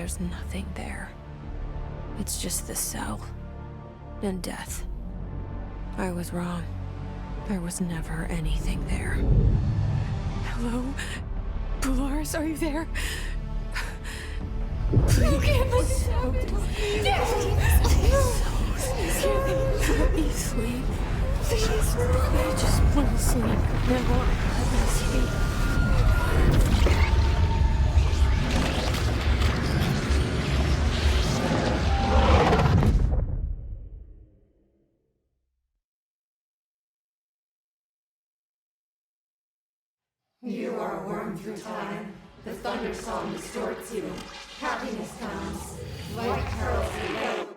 there's nothing there. It's just the cell. And death. I was wrong. There was never anything there. Hello? Polaris, are you there? Please. Let me sleep. Please. I just want to sleep. Now, let me sleep. You are a worm through time. The thunder song distorts you. Happiness comes. White pearls you.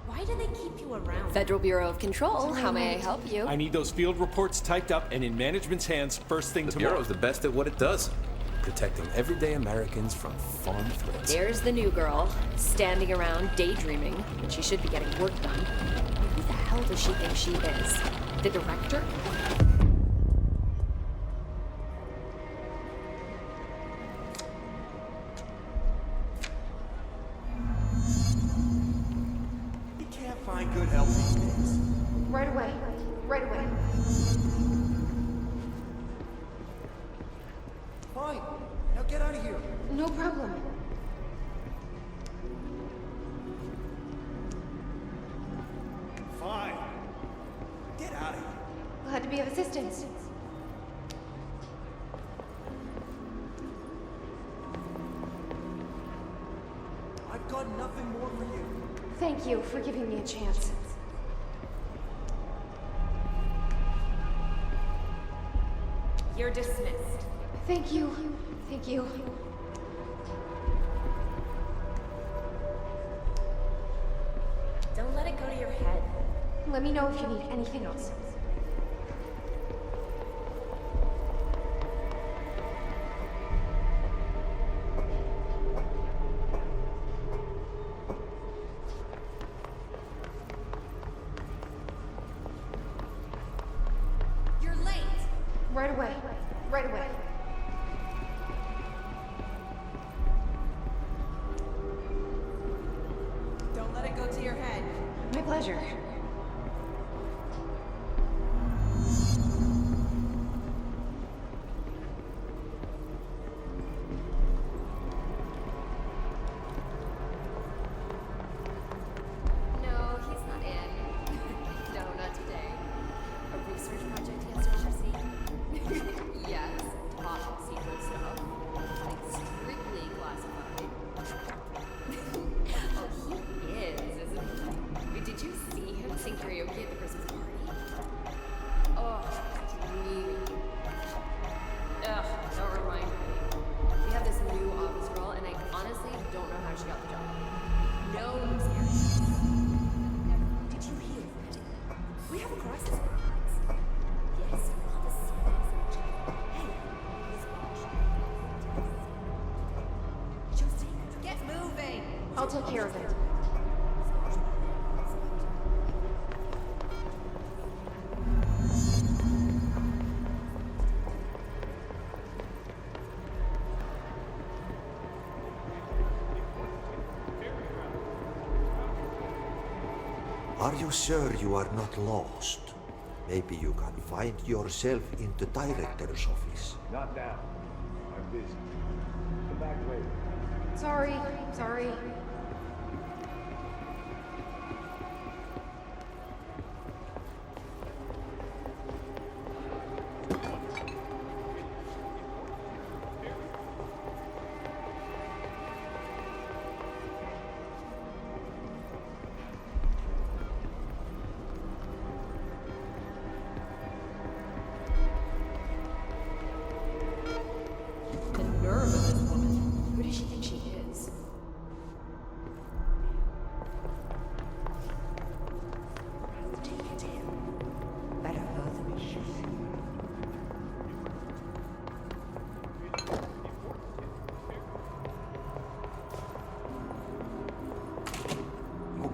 Why do they keep you around? Federal Bureau of Control, how may I help you? I need those field reports typed up and in management's hands first thing tomorrow. The Bureau's the best at what it does. Protecting everyday Americans from foreign threats. There's the new girl, standing around daydreaming, when she should be getting work done. Who the hell does she think she is? The director? Find good help these days. Right away. Right away. Fine. Now get out of here. No problem. Fine. Get out of here. Glad to be of assistance. I've got nothing more for you. Thank you for giving me a chance. You're dismissed. Thank you. Thank you. Don't let it go to your head. Let me know if you need anything else. You're late. Right away. Right away. Don't let it go to your head. My pleasure. No, he's not in. No, not today. A research project he has to oversee? Yes, top secret stuff. Like strictly classified. Oh, he is, isn't he? Wait, did you see him sing karaoke at the Christmas party? Oh, dreamy. Ugh, don't remind me. We have this new office girl, and I honestly don't know how she got the job. No, serious. Did you hear that? We have a crisis. Yes, all the serious. Hey, this watch. Just get moving. I'll take care of it. Are you sure you are not lost? Maybe you can find yourself in the director's office. Not now. I'm busy. Come back later. Sorry. Sorry. The nerve of this woman. Who does she think she is?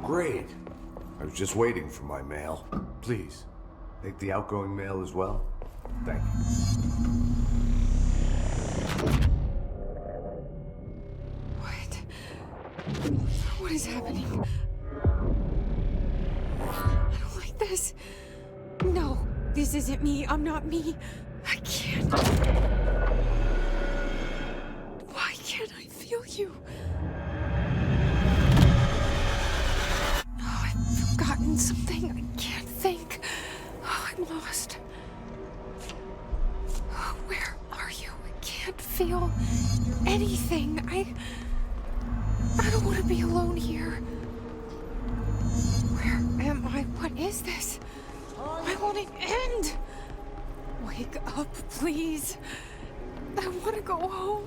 Great. I was just waiting for my mail. Please, take the outgoing mail as well. Thank you. What is happening? I don't like this. No, this isn't me. I'm not me. I can't. Why can't I feel you? Oh, I've forgotten something. I can't think. Oh, I'm lost. Oh, where are you? I can't feel anything. I don't want to be alone here. Where am I? What is this? Why won't it end? Wake up, please. I want to go home.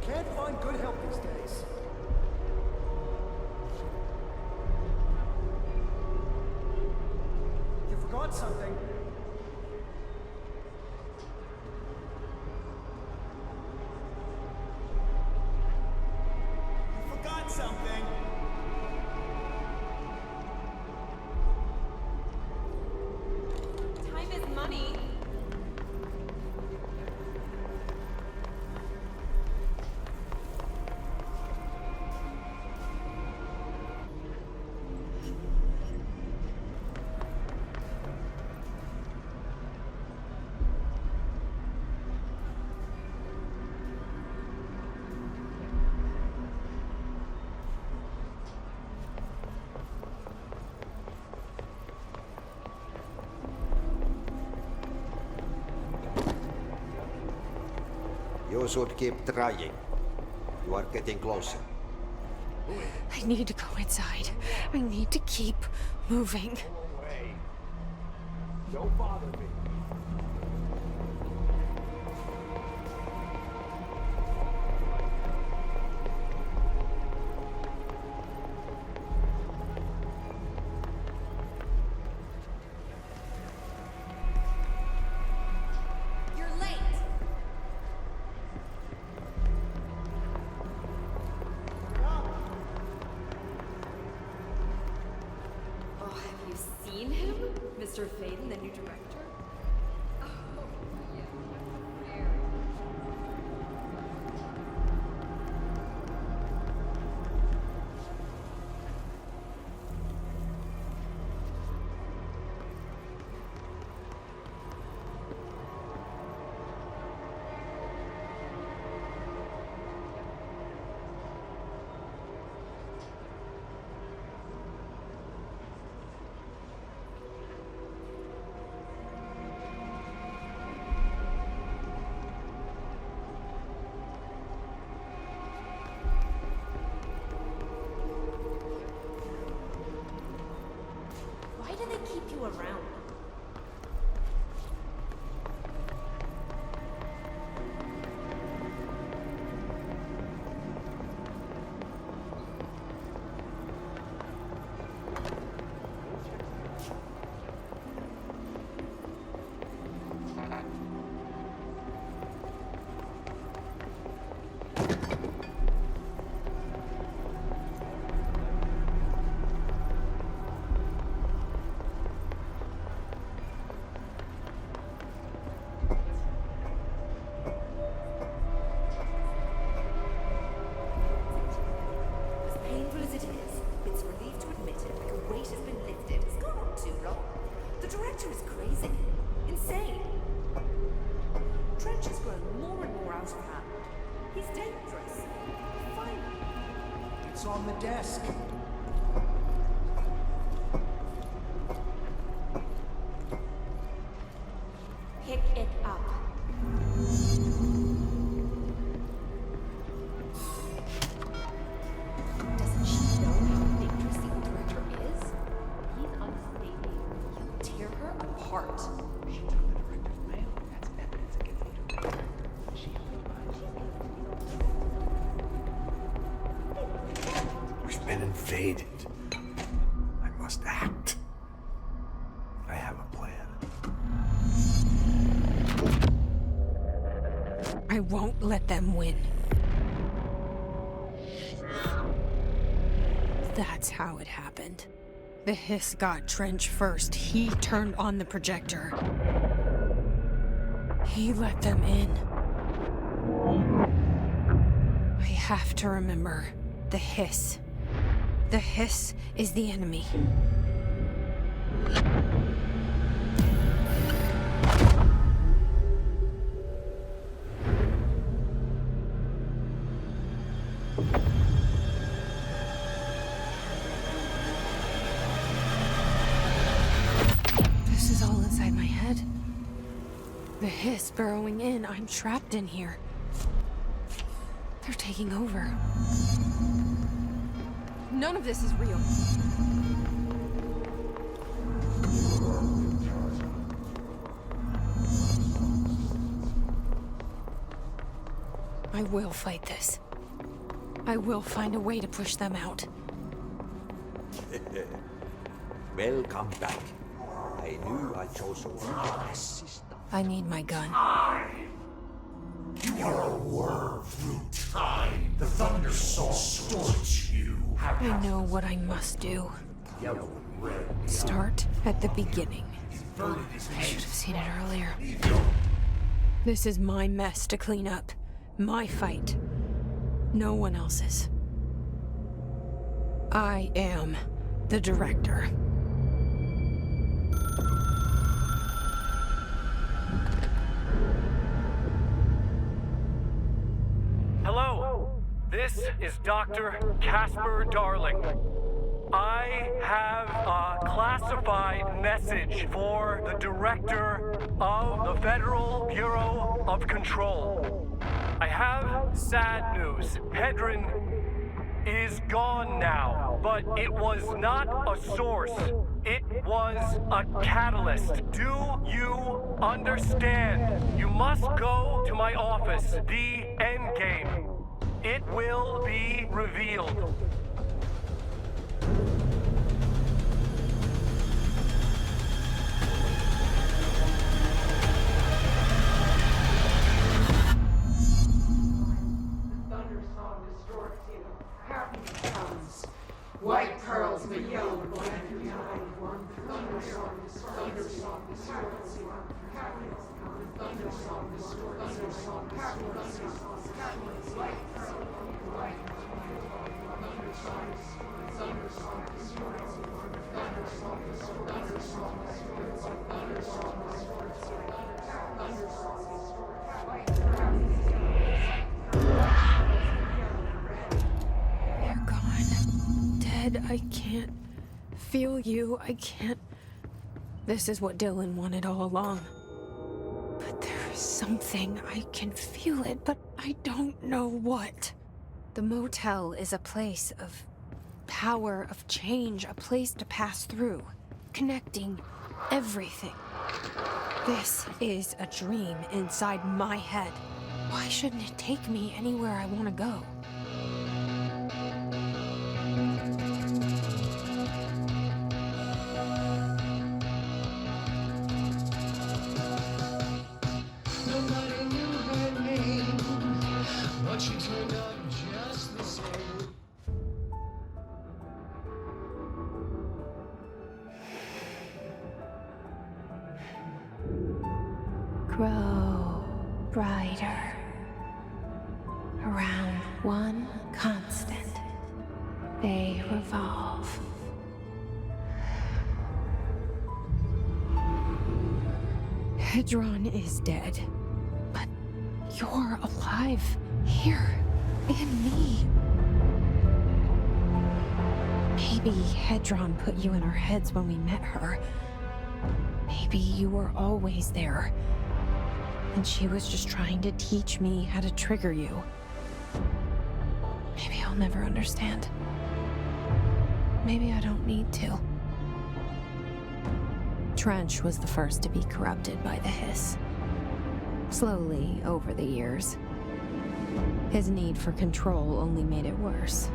Can't find good help these days. You forgot something. You forgot something. Time is money. You should keep trying. You are getting closer. I need to go inside. I need to keep moving. Go away. Don't bother me. You're late. Oh, have you seen him? Mr. Faden, the new director? Oh, yeah. Very. Why do they keep you around? As painful as it is, it's a relief to admit it, like a weight has been lifted. It's gone on too long. The director is crazy. Insane. Trench has grown more and more out of hand. He's dangerous. Finally. It's on the desk. Pick it up. invaded. I must act. I have a plan. I won't let them win. That's how it happened. The hiss got Trench first. He turned on the projector. He let them in. I have to remember the hiss. The hiss is the enemy. This is all inside my head. The hiss burrowing in. I'm trapped in here. They're taking over. None of this is real. I will fight this. I will find a way to push them out. Welcome back. I knew I chose a wise system. I need my gun. You are a worm through time. The Thunder Soul distorts you. I know what I must do. Start at the beginning. I should have seen it earlier. This is my mess to clean up. My fight. No one else's. I am the director. Hello, this is Dr. Casper Darling. I have a classified message for the director of the Federal Bureau of Control. I have sad news. Hedron is gone now, but it was not a source. It was a catalyst. Do you understand? You must go to my office, the Endgame. It will be revealed. White pearls of a yellow going through time. Thunderstorm distorts you. Thunderstorm distorts you. White pearl, white thunderstorm distorts you. Thunderstorm distorts They're gone. Dead. I can't feel you. I can't. This is what Dylan wanted all along. But there's something. I can feel it, but I don't know what. The motel is a place of power, of change, a place to pass through, connecting everything. This is a dream inside my head. Why shouldn't it take me anywhere I want to go? Nobody knew her name, but she turned out just the same. Grow brighter around one constant. They revolve. Hedron is dead, but you're alive here in me. Maybe Hedron put you in our heads when we met her. Maybe you were always there, and she was just trying to teach me how to trigger you. Maybe I'll never understand. Maybe I don't need to. Trench was the first to be corrupted by the hiss. Slowly, over the years. His need for control only made it worse.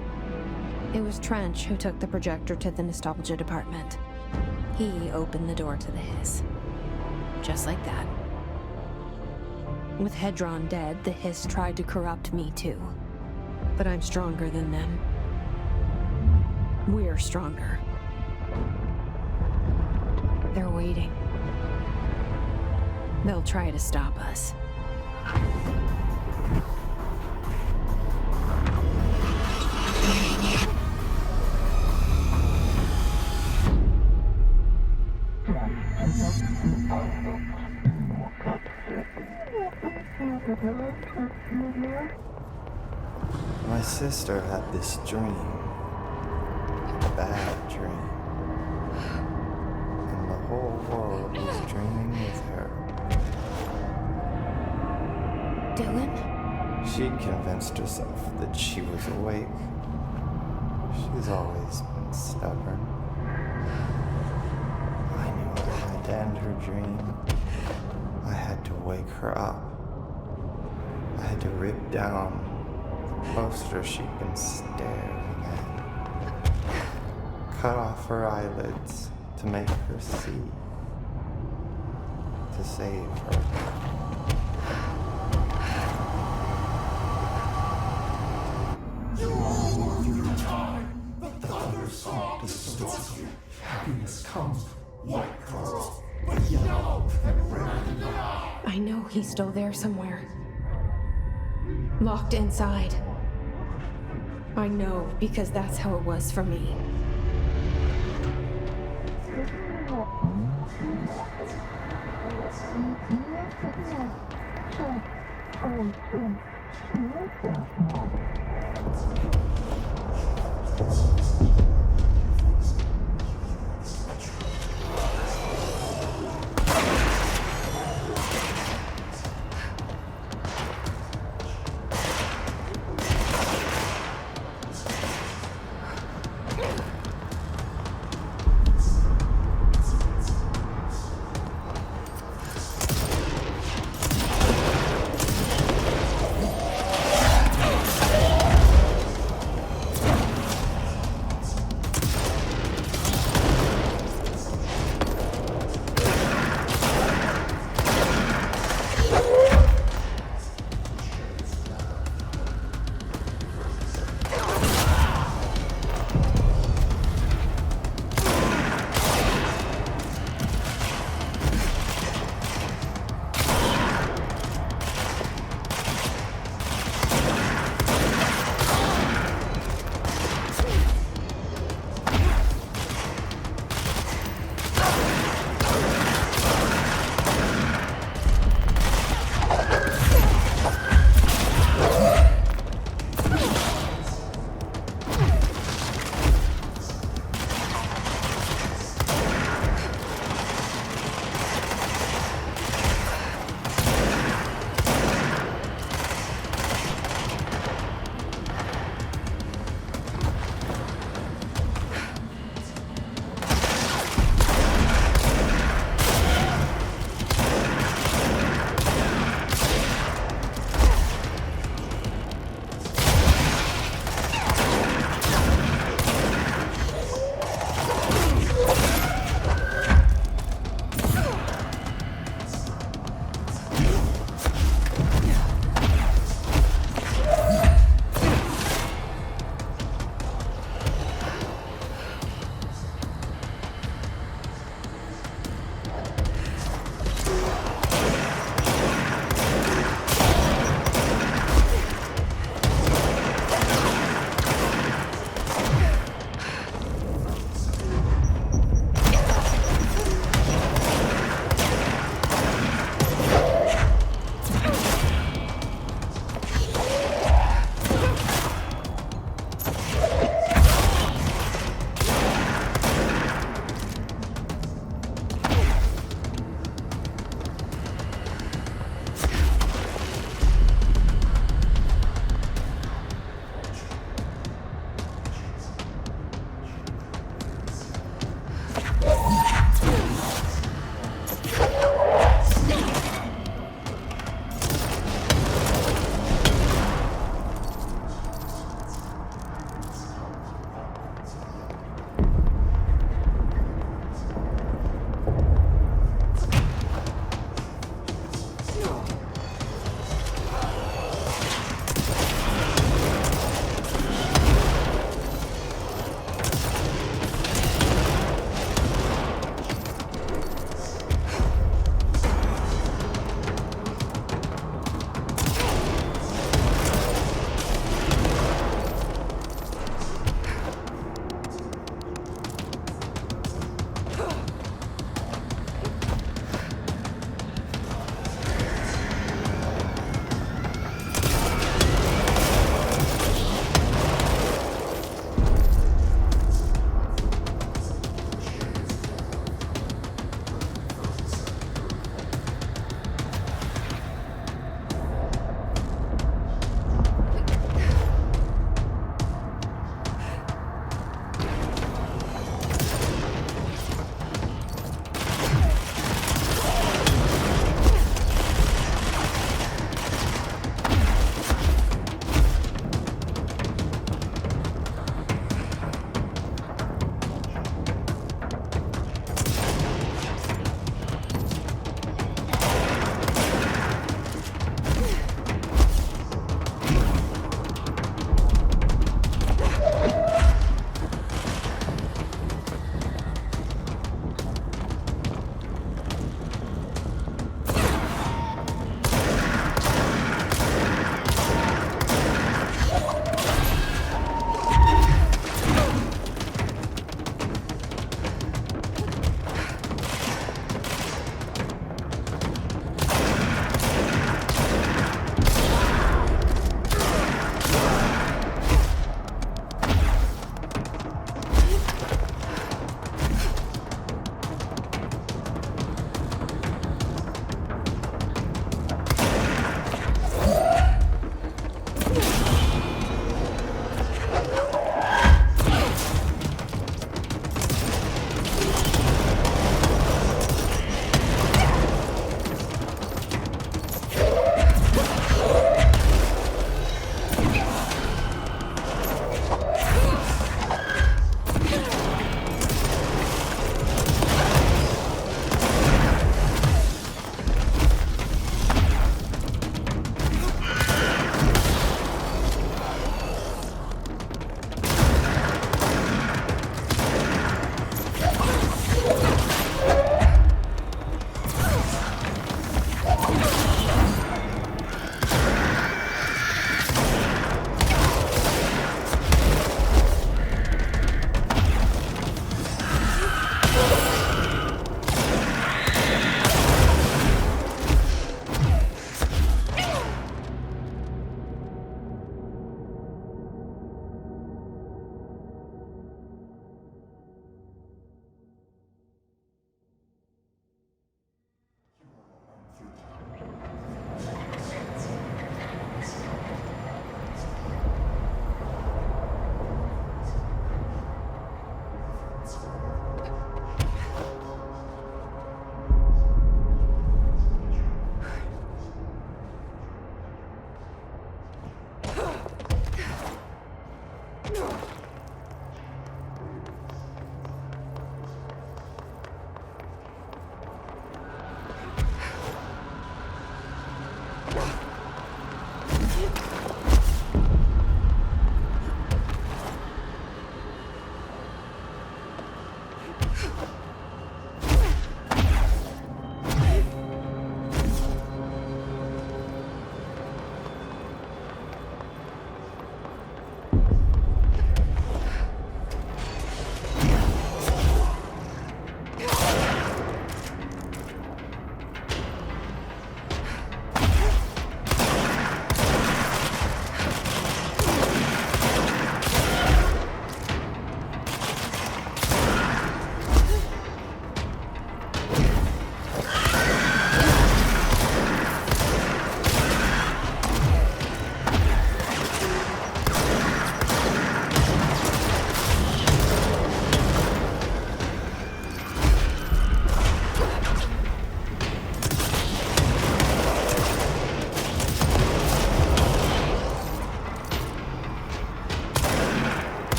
It was Trench who took the projector to the nostalgia department. He opened the door to the hiss. Just like that. With Hedron dead, the hiss tried to corrupt me too. But I'm stronger than them. We're stronger. They're waiting. They'll try to stop us. My sister had this dream. A bad dream. And the whole world was dreaming with her. Dylan? She convinced herself that she was awake. She's always been stubborn. I knew I had to end her dream. I had to wake her up. I had to rip down the poster she'd been staring at. Cut off her eyelids to make her see. To save her. You are worth your time. The thunder song distorts you. Happiness comes white pearls, but yellow and red in the eye. I know he's still there somewhere. Locked inside. I know, because that's how it was for me.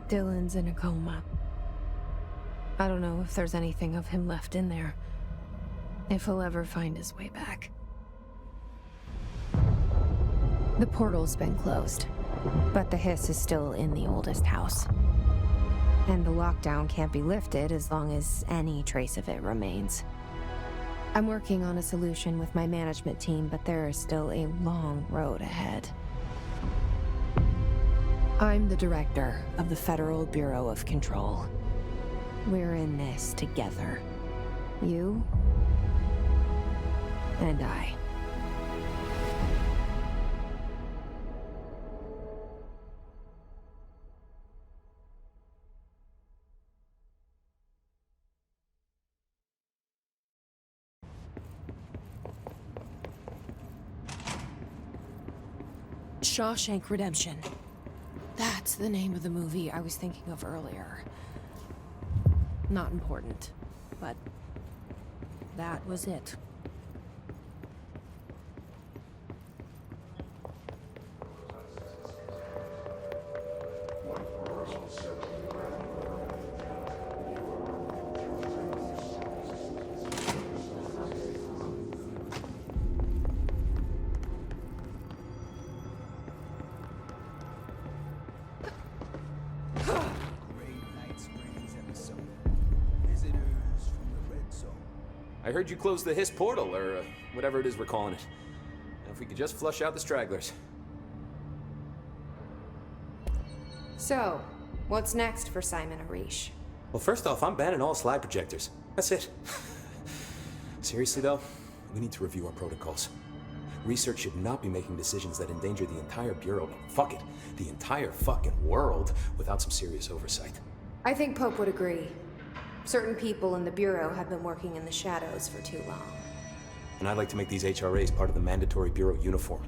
Dylan's in a coma. I don't know if there's anything of him left in there. If he'll ever find his way back. The portal's been closed, but the hiss is still in the oldest house. And the lockdown can't be lifted as long as any trace of it remains. I'm working on a solution with my management team, but there is still a long road ahead. I'm the director of the Federal Bureau of Control. We're in this together. You and I. Shawshank Redemption. That's the name of the movie I was thinking of earlier. Not important, but that was it. I heard you closed the Hiss portal, or whatever it is we're calling it. And if we could just flush out the stragglers. So, what's next for Simon Arish? Well, first off, I'm banning all slide projectors. That's it. Seriously, though, we need to review our protocols. Research should not be making decisions that endanger the entire Bureau, fuck it, the entire fucking world, without some serious oversight. I think Pope would agree. Certain people in the Bureau have been working in the shadows for too long. And I'd like to make these HRAs part of the mandatory Bureau uniform.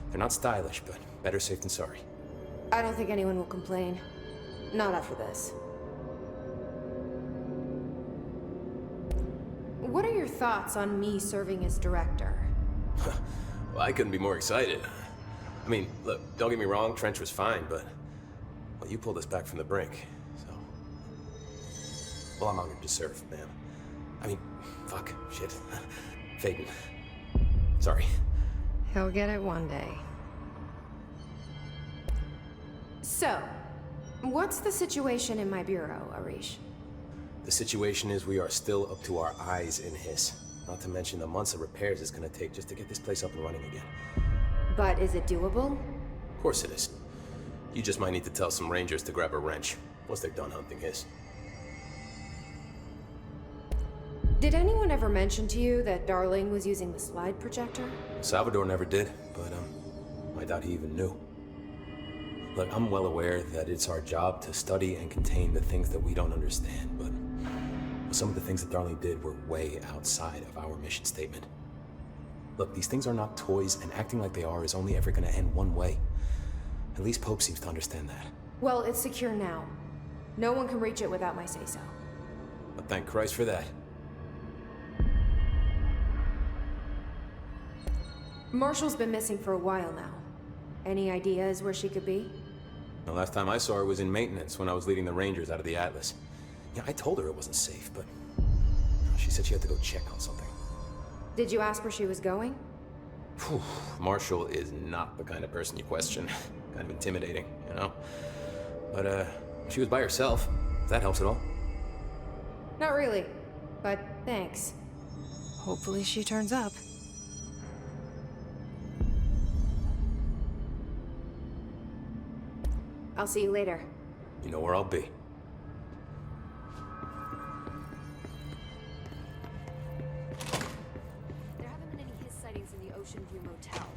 They're not stylish, but better safe than sorry. I don't think anyone will complain. Not after this. What are your thoughts on me serving as director? Well, I couldn't be more excited. I mean, look, don't get me wrong, Trench was fine, but... well, you pulled us back from the brink, so... well, I'm honored to serve, man. I mean, fuck, shit. Phaeton. Sorry. He'll get it one day. So, what's the situation in my bureau, Arish? The situation is we are still up to our eyes in Hiss. Not to mention the months of repairs it's gonna take just to get this place up and running again. But is it doable? Of course it is. You just might need to tell some rangers to grab a wrench once they're done hunting Hiss. Did anyone ever mention to you that Darling was using the slide projector? Salvador never did, but I doubt he even knew. Look, I'm well aware that it's our job to study and contain the things that we don't understand, but some of the things that Darling did were way outside of our mission statement. Look, these things are not toys, and acting like they are is only ever gonna end one way. At least Pope seems to understand that. Well, it's secure now. No one can reach it without my say-so. But thank Christ for that. Marshall's been missing for a while now. Any ideas where she could be? The last time I saw her was in maintenance when I was leading the Rangers out of the Atlas. Yeah, I told her it wasn't safe, but she said she had to go check on something. Did you ask where she was going? Whew, Marshall is not the kind of person you question. Kind of intimidating, you know? But, she was by herself, if that helps at all. Not really, but thanks. Hopefully she turns up. I'll see you later. You know where I'll be. There haven't been any Hiss sightings in the Oceanview Motel.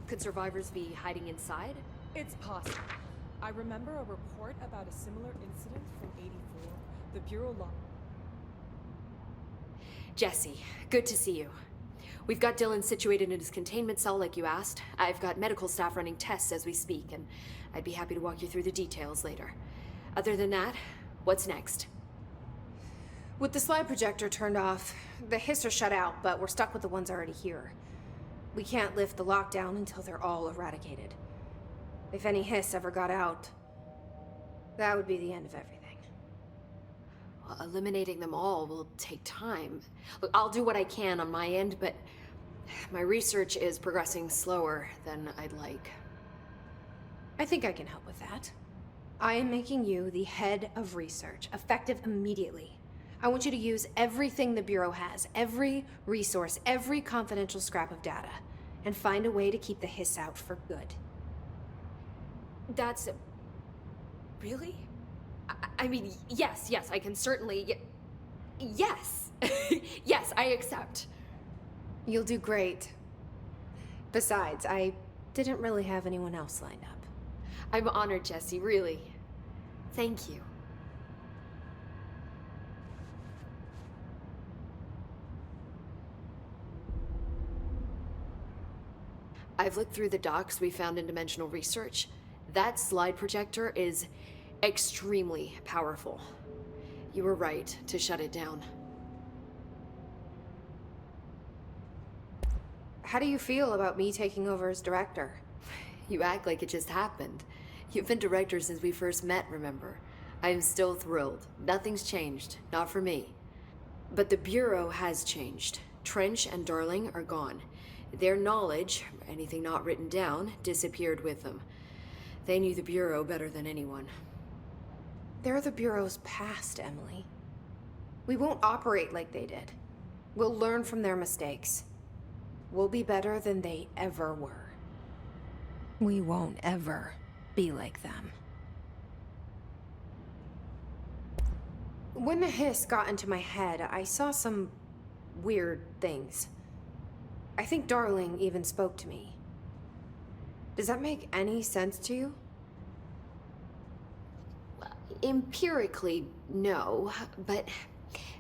Could survivors be hiding inside? It's possible. I remember a report about a similar incident from '84. The Bureau log. Jesse, good to see you. We've got Dylan situated in his containment cell like you asked. I've got medical staff running tests as we speak, and I'd be happy to walk you through the details later. Other than that, what's next? With the slide projector turned off, the Hiss are shut out, but we're stuck with the ones already here. We can't lift the lockdown until they're all eradicated. If any Hiss ever got out, that would be the end of everything. Well, eliminating them all will take time. Look, I'll do what I can on my end, but my research is progressing slower than I'd like. I think I can help with that. I am making you the head of research, effective immediately. I want you to use everything the Bureau has, every resource, every confidential scrap of data, and find a way to keep the hiss out for good. That's... really? I mean, yes, I can certainly... yes! Yes, I accept. You'll do great. Besides, I didn't really have anyone else lined up. I'm honored, Jessie, really. Thank you. I've looked through the docs we found in Dimensional Research. That slide projector is extremely powerful. You were right to shut it down. How do you feel about me taking over as director? You act like it just happened. You've been director since we first met, remember? I am still thrilled. Nothing's changed. Not for me. But the Bureau has changed. Trench and Darling are gone. Their knowledge, anything not written down, disappeared with them. They knew the Bureau better than anyone. They're the Bureau's past, Emily. We won't operate like they did. We'll learn from their mistakes. We'll be better than they ever were. We won't ever be like them. When the hiss got into my head, I saw some weird things. I think Darling even spoke to me. Does that make any sense to you? Empirically, no, but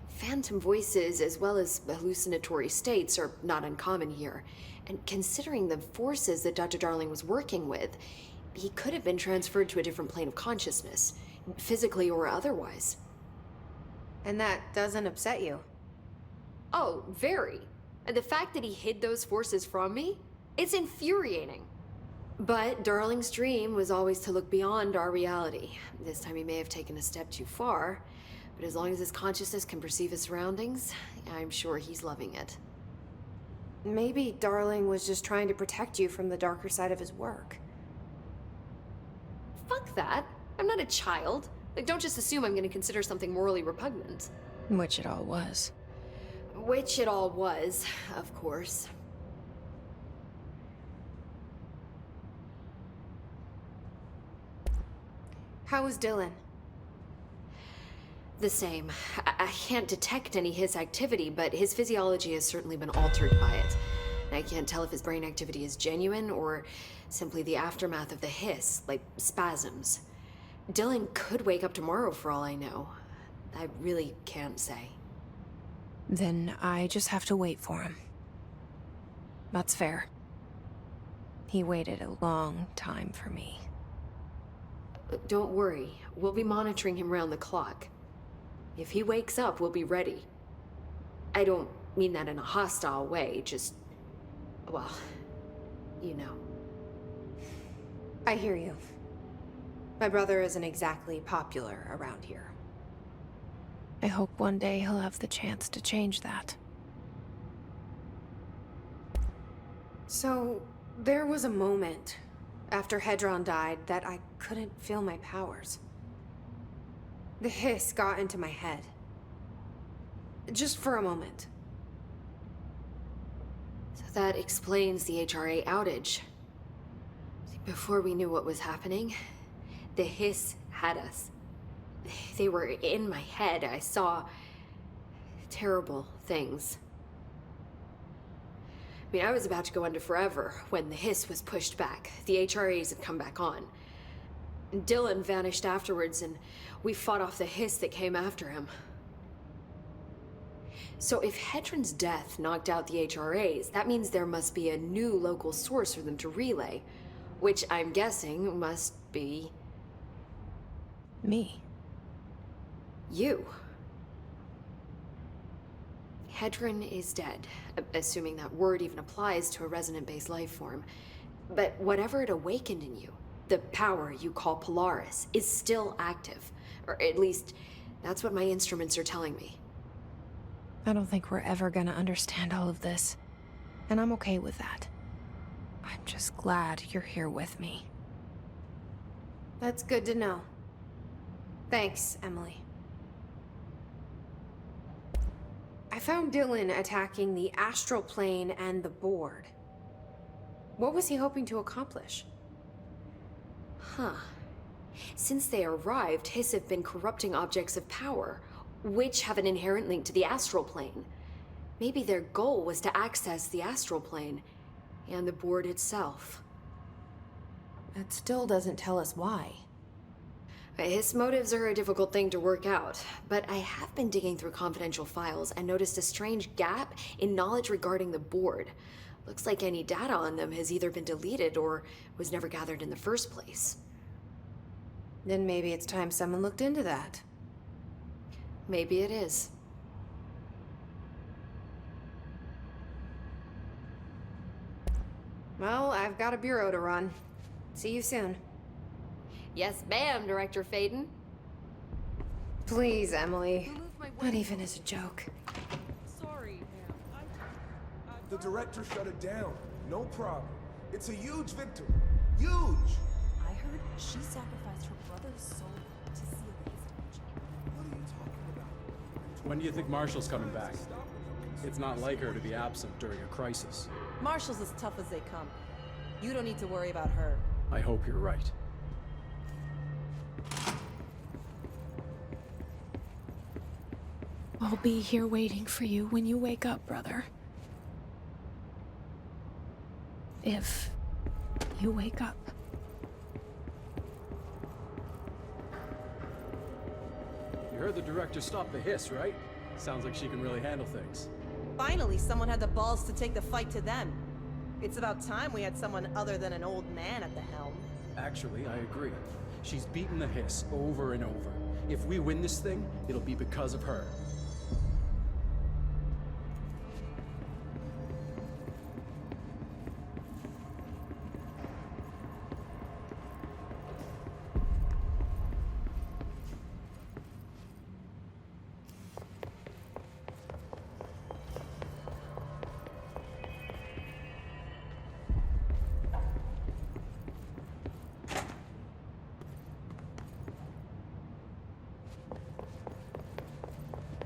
phantom voices as well as hallucinatory states are not uncommon here. And considering the forces that Dr. Darling was working with, he could have been transferred to a different plane of consciousness, physically or otherwise. And that doesn't upset you? Oh, very. And the fact that he hid those forces from me, it's infuriating. But Darling's dream was always to look beyond our reality. This time he may have taken a step too far, but as long as his consciousness can perceive his surroundings, I'm sure he's loving it. Maybe Darling was just trying to protect you from the darker side of his work. Fuck that. I'm not a child. Like, don't just assume I'm gonna consider something morally repugnant. Which it all was. Which it all was, of course. How is Dylan? The same. I can't detect any hiss activity, but his physiology has certainly been altered by it. And I can't tell if his brain activity is genuine or simply the aftermath of the hiss, like spasms. Dylan could wake up tomorrow for all I know. I really can't say. Then I just have to wait for him. That's fair. He waited a long time for me. Don't worry. We'll be monitoring him round the clock. If he wakes up, we'll be ready. I don't mean that in a hostile way, just... well, you know. I hear you. My brother isn't exactly popular around here. I hope one day he'll have the chance to change that. So, there was a moment after Hedron died that I couldn't feel my powers. The hiss got into my head. Just for a moment. So that explains the HRA outage. Before we knew what was happening, the hiss had us. They were in my head. I saw terrible things. I mean, I was about to go under forever when the hiss was pushed back. The HRAs had come back on. Dylan vanished afterwards, and we fought off the hiss that came after him. So if Hedron's death knocked out the HRAs, that means there must be a new local source for them to relay, which I'm guessing must be... me. You. Hedron is dead, assuming that word even applies to a resonant-based life form. But whatever it awakened in you, The power you call Polaris is still active. Or at least, that's what my instruments are telling me. I don't think we're ever gonna understand all of this. And I'm okay with that. I'm just glad you're here with me. That's good to know. Thanks, Emily. I found Dylan attacking the astral plane and the board. What was he hoping to accomplish? Huh. Since they arrived, Hiss have been corrupting objects of power, which have an inherent link to the astral plane. Maybe their goal was to access the astral plane and the board itself. That still doesn't tell us why. His motives are a difficult thing to work out, but I have been digging through confidential files and noticed a strange gap in knowledge regarding the board. Looks like any data on them has either been deleted or was never gathered in the first place. Then maybe it's time someone looked into that. Maybe it is. Well, I've got a bureau to run. See you soon. Yes, ma'am, Director Faden. Please, Emily. Not even as a joke. Sorry, ma'am. The director shut it down. No problem. It's a huge victory. Huge! I heard she sacrificed her brother's soul to seal his fortune. What are you talking about? When do you think Marshall's coming back? It's not like her to be absent during a crisis. Marshall's as tough as they come. You don't need to worry about her. I hope you're right. I'll be here waiting for you when you wake up, brother. If you wake up. You heard the director stop the hiss, right? Sounds like she can really handle things. Finally, someone had the balls to take the fight to them. It's about time we had someone other than an old man at the helm. Actually, I agree. She's beaten the hiss over and over. If we win this thing, it'll be because of her.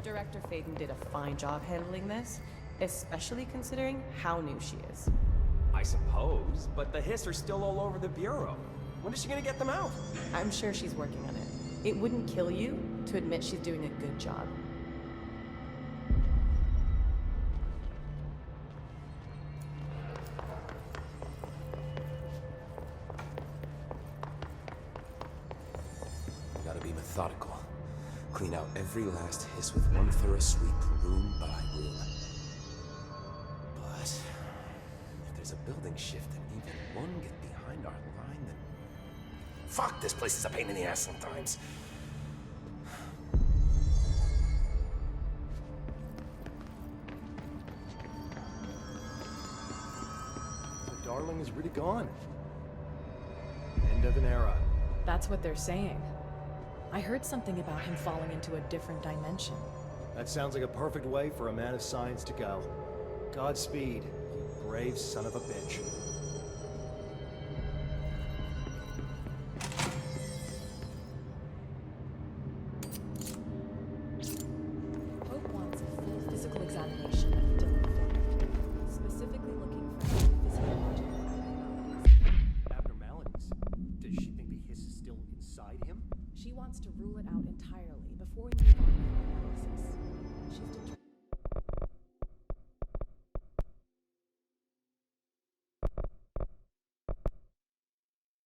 Director Faden did a fine job handling this, especially considering how new she is. I suppose, but the hiss are still all over the bureau. When is she gonna get them out? I'm sure she's working on it. It wouldn't kill you to admit she's doing a good job. Gotta be methodical. Clean out every last hiss with one thorough sweep, room by room. But if there's a building shift and even one get behind our line, then... Fuck, this place is a pain in the ass sometimes. The darling is really gone. End of an era. That's what they're saying. I heard something about him falling into a different dimension. That sounds like a perfect way for a man of science to go. Godspeed, you brave son of a bitch. Hope wants a full physical examination of Dylan Faden, specifically looking for any physiological Abnormalities? Does she think the hiss is still inside him? She wants to rule it out entirely before we move on with the analysis. She's determined.